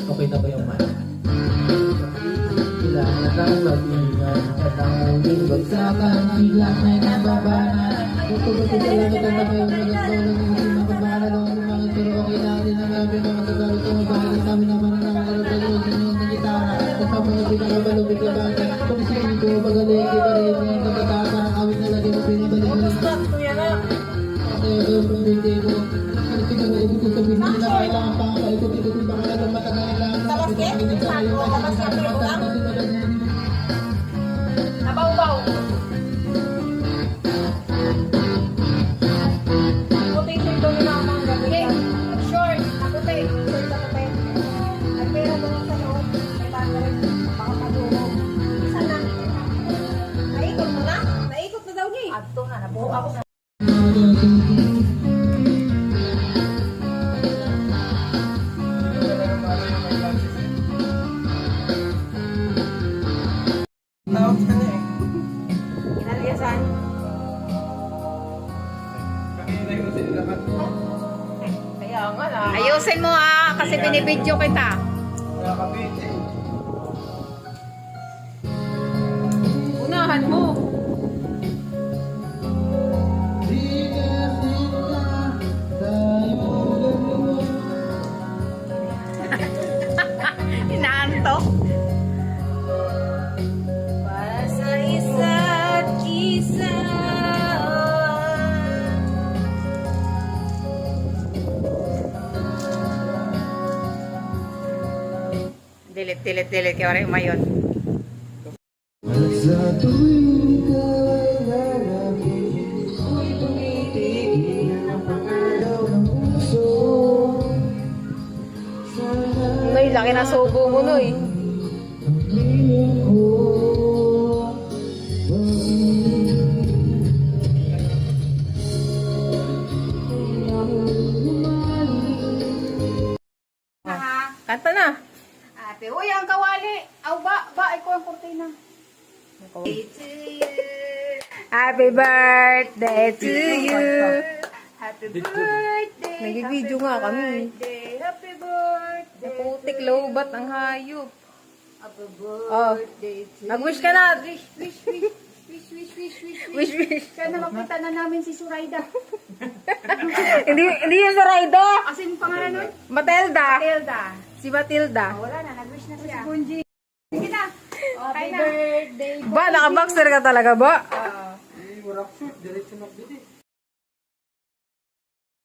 Okay na ba yung man? Kailangan ng labingan, katangulin, bagsakan, bigla na nababanan. Buto-buto talaga talaga kayo magagawa ng mga magbabalong mga pero okay natin ang gabi mga tagalog kung mabahali sa amin naman ang nakalagalo sa inyo ng gitara. Kasama na pinakabalubig na bata. Kung sinin ko, pagaling, di pa rin yung kapatasa ang awit na lagi mo pinabalik. Kaya kung hindi ko, siguro ibig ko sabihin nila kailangan pang paikot-ikot yung pangalan ng matagal lang. Nabaw-baw. Puti ito yung namang gagawin. Short. Puti. Short sa puti. Ay, pera doon sa loob. May bago rin. Baka madurog. Isa na. Naikot mo na? Naikot na daw niya eh. Adto na. Nabuhok ako na. Inaliasan. Kaya nga lang. Ayusin mo kasi binibidyo kita. Unahan mo. Inaantok. Para sa isa't isa. Dilit kaya rin mayon. Sa tuwing ka'y lalapit, ako'y tumitigil ang pagalaw ng puso. Noy, laki na subo mo, Noy. Ang piling ko, Kanta na. Ate, uy, ang kawali. Aw, ikaw ang kurtina. Happy to you. Happy birthday to you. Happy birthday. Nag-video nga kami. Happy birthday. Putik lobat ang hayop. Happy Oh. birthday to you. Mag-wish ka na. Wish. Sana makita na namin si Suraida. hindi yung Saraydo. Asin yung pangalan nun? Matilda. Matilda. Si Matilda. Wala na, nag-wish na siya. Bunji. Sige na. Happy birthday. Ba, naka-boxer ka talaga ba? wala ko, diretso na bili.